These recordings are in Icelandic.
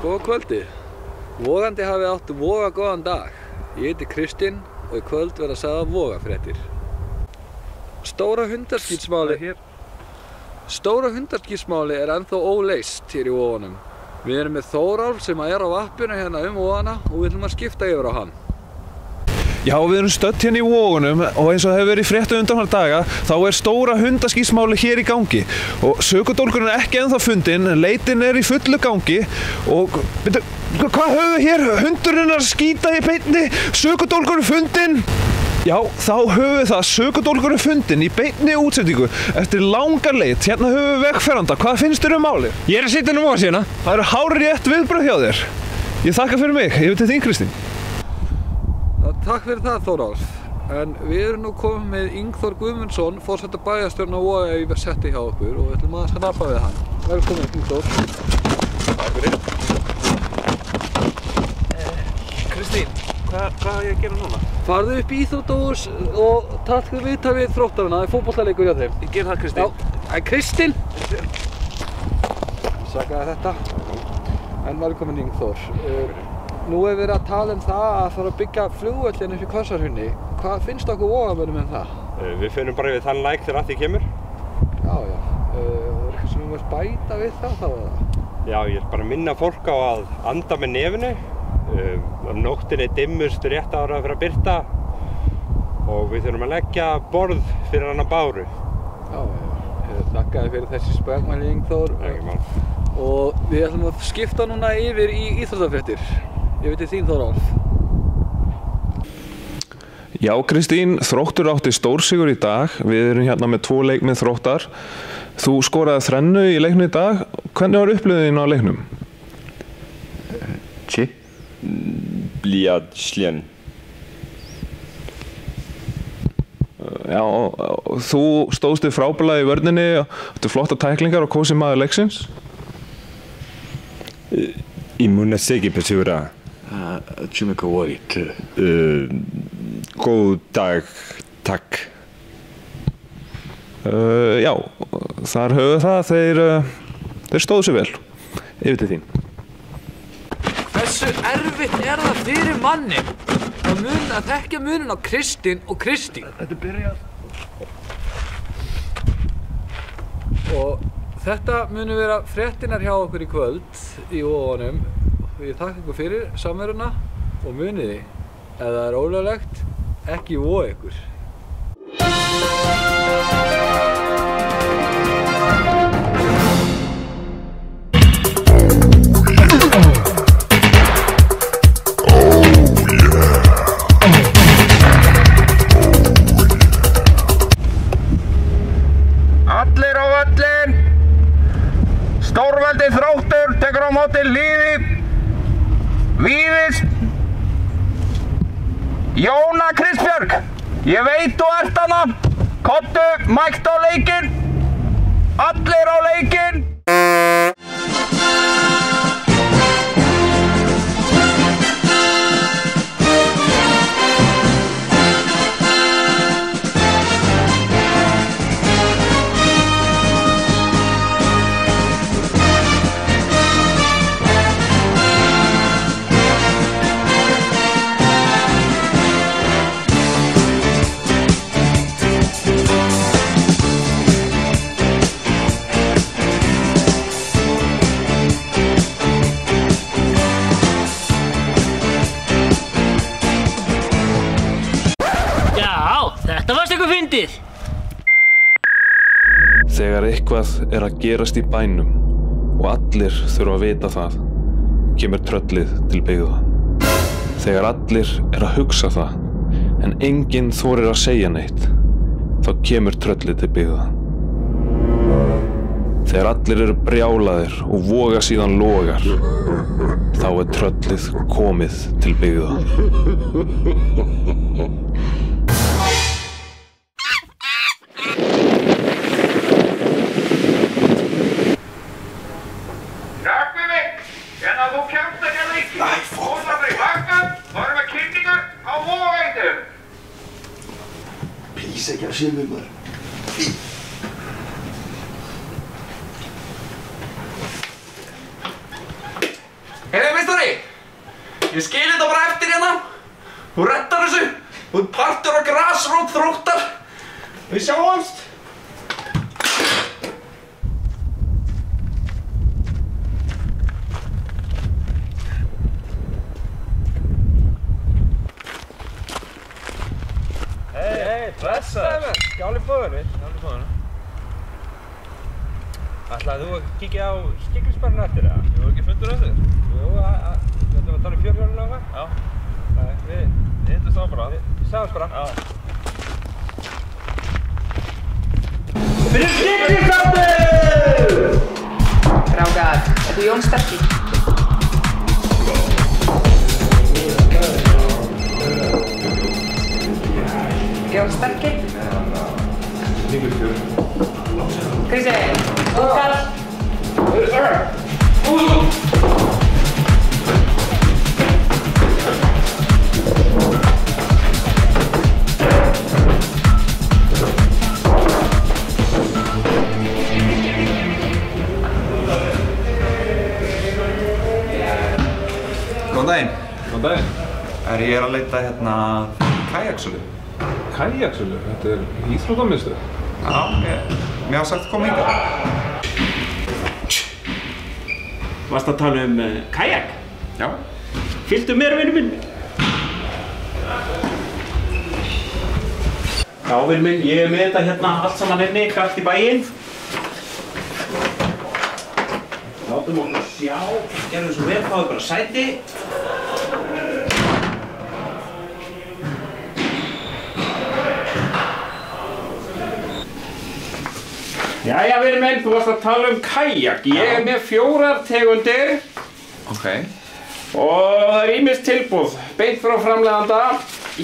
Góða kvöldi. Vogandi hafi átt voga góðan dag. Ég heiti Kristinn og í kvöld verða sagðar vogafréttir. Stóra hundarskítsmáli er ennþá óleyst hér í Vogunum. Við erum með Þórólf sem er á appinu hérna Vogana og við ætlum að skipta yfir á hann. Já, við erum stödd hérna í Vogunum og eins og hefur verið í fréttum undanfarna daga þá er stóra hundaskítsmáli hér í gangi og sökudólgurinn er ekki ennþá fundinn, leitin er í fullu gangi og hvað höfum við hér? Hundurinn er að skýta í beinni, sökudólgurinn fundinn. Já, þá höfum við það, sökudólgurinn fundinn í beinni útsendingu eftir langar leit. Hérna höfum við vegferðanda, hvað finnst þér málið? Ég er að sitja nú á síðan. Það eru hárrétt viðbrögð hjá þér. Ég þakka fyrir mig, yfir til þín Kristín. Takk fyrir það Þórólf, en við erum nú komið með Ingþór Guðmundsson, forseta bæjarstjórnar á Voga í setti hjá okkur og við ætlum að snappa við hann. Velkomin Ingþór. Takk fyrir. Kristín, hvað er ég að gera núna? Farðu upp í íþróttahús og takk viðtal við Þróttarana, það er fótboltaleikur hjá þeim. Ég ger það Kristín. Já, en Kristinn! Sakaði þetta. En velkomin Ingþór. Nú er verið að tala það að fara að byggja flugvöllinn upp í Hvassahrauni. Hvað finnst okkur vogamönnum það? Við finnum bara við þann læk þegar að því kemur. Já. Er eitthvað sem við vilt bæta við það þá eða? Já, ég er bara að minna fólk á að anda með nefinu. Nóttin er dimmust rétt ára fyrir að birta og við þurfum að leggja borð fyrir hana báru. Já. Þakka þér fyrir þessi spöggmæli Ingþór. Og við ætlum að skipta núna yfir í íþróttafréttir. Ég veit þín Þórólf. Já Kristín, Þróttur átti stórsigur í dag. Við erum hérna með 2 leikmenn Þróttar. Þú skoraði 3 í leiknum í dag. Hvernig var upplifunin á leiknum? Bliver slén. Já, þú stóðst þig frábærlega í vörninni, áttu flotta tæklingar og kosið maður leiksins. I mun að segja besura. Čime govorite? Góð dag, takk. Já, þar höfðu það, þeir stóðu sig vel. Yfir til þín. Hversu erfitt er það fyrir manni að þekkja muninn á Kristinn og Kristín? Þetta byrjar. Og þetta munu vera fréttirnar hjá okkur í kvöld í Vogunum. Ég þakka ykkur fyrir samveruna og muniði, ef það er ólöglegt, ekki voga ykkur. Allir á völlinn! Stórveldið Þróttur tekur á móti liði Víðis Jóna Kristbjörg, ég veit þú ert hana. Komdu mætt á leikinn. Allir á leikinn. Þegar eitthvað er að gerast í bænum og allir þurfa að vita það, kemur tröllið til byggða. Þegar allir er að hugsa það, en enginn þorir að segja neitt, þá kemur tröllið til byggða. Þegar allir eru brjálaðir og Voga síðan logar, þá er tröllið komið til byggða. Ekki að sé mig maður. Heyrðu, Ég skil þetta bara eftir hérna. Þú reddar þessu. Þú ert partur á grasrót Þróttar. Við sjáumst. Hei, blessaður. Skál í bóðinu. Ætlaði þú að kíkja á skiklisbarinn eftir það? Ég var ekki fundur eftir. Jú, þetta var þannig fjörhjólinu á það? Já. Nei, við Hittust á bara. Við sáumst bara. Já. Fyrir skiklisbarnið! Ráðgar, þetta Jón Sterki. Jón Sterki. Krissi, Ókall. Góðan daginn. Góðan daginn. Ég að leita hérna kajaksölu. Kajaksölu? Þetta íþróttamiðstöð. Já, mér hafa sagt að koma hingað. Varstu að tala kajak? Já. Fylgdu mér, vinur minn. Já, vinur minn, ég með þetta hérna allt saman inni, kraft í bæinn. Látum okkur sjá, gerðum svo vel, fáðu bara sæti. Jæja, vinur minn, þú varst að tala kajak. Ég er með 4 tegundir. Ok. Og það er ýmist tilboð, beint frá framleiðanda.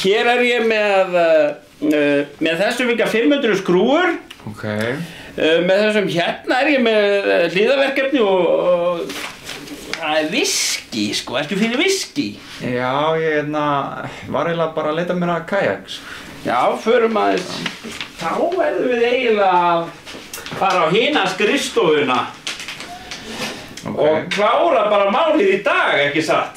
Hér er ég með þessum líka 500 skrúur. Ok. Með þessum hérna er ég með hlíðarverkefni og það er viski, sko. Ertu fyrir viski? Já, ég var eiginlega bara að leita mér að kajaks. Já, förum aðeins. Þá verðum við eiginlega að fara á hina skrifstofuna. Ok. Og klára bara málið í dag, ekki satt?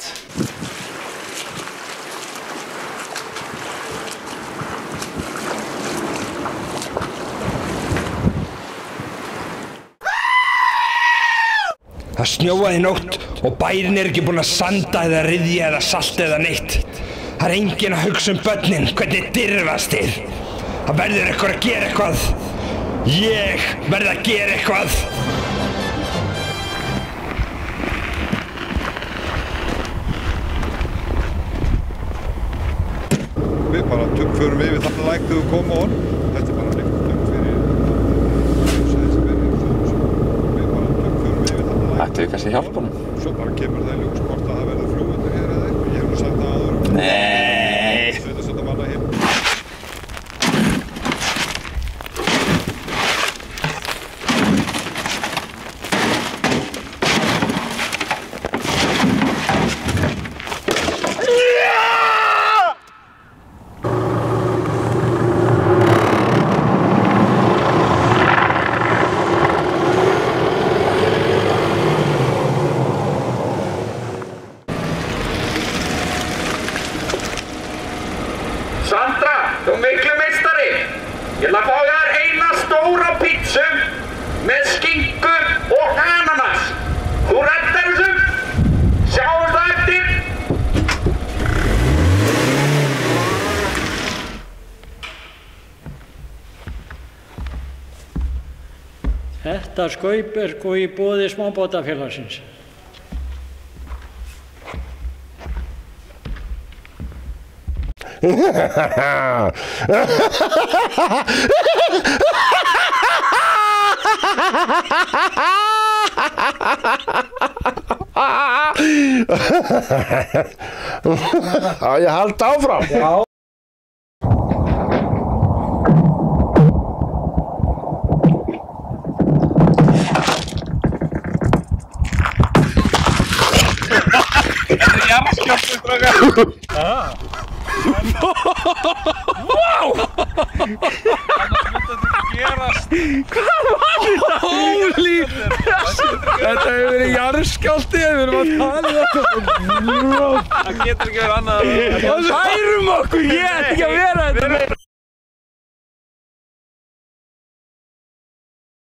Það snjóaði í nótt og bærinn er ekki búinn að sanda eða ryðja eða salta eða neitt. Það er enginn að hugsa börnin, hvernig dirfast þeir. Það verður eitthvað að gera eitthvað. Ég verð að gera eitthvað. Við bara förum við þarna læk þegar við komum á honum. Þetta er bara líkt fyrir húsið sem er við bara förum við þarna læk. Ættu við kannski að hjálpa honum? Svo bara kemur það í ljós hvort að það verður flugvöllur hér eða eitthvað. Ég hef nú sagt það áður. Nei. Sveitarstjórnar manna hér. Sandra, þú miklu meistari. Ég ætla að fá þér eina stóra pítsu með skinku og ananas. Þú reddar þessu. Sjáum það eftir. Þetta skaup er sko í boði smábátafélagsins. Á ég halda áfram? Já. Vá! Hvað var þetta? Holy! Þetta hefur verið jarðskjálfti, við erum að tala þetta. Það getur ekki verið annað. Það særum okkur, ég ætti ekki að vera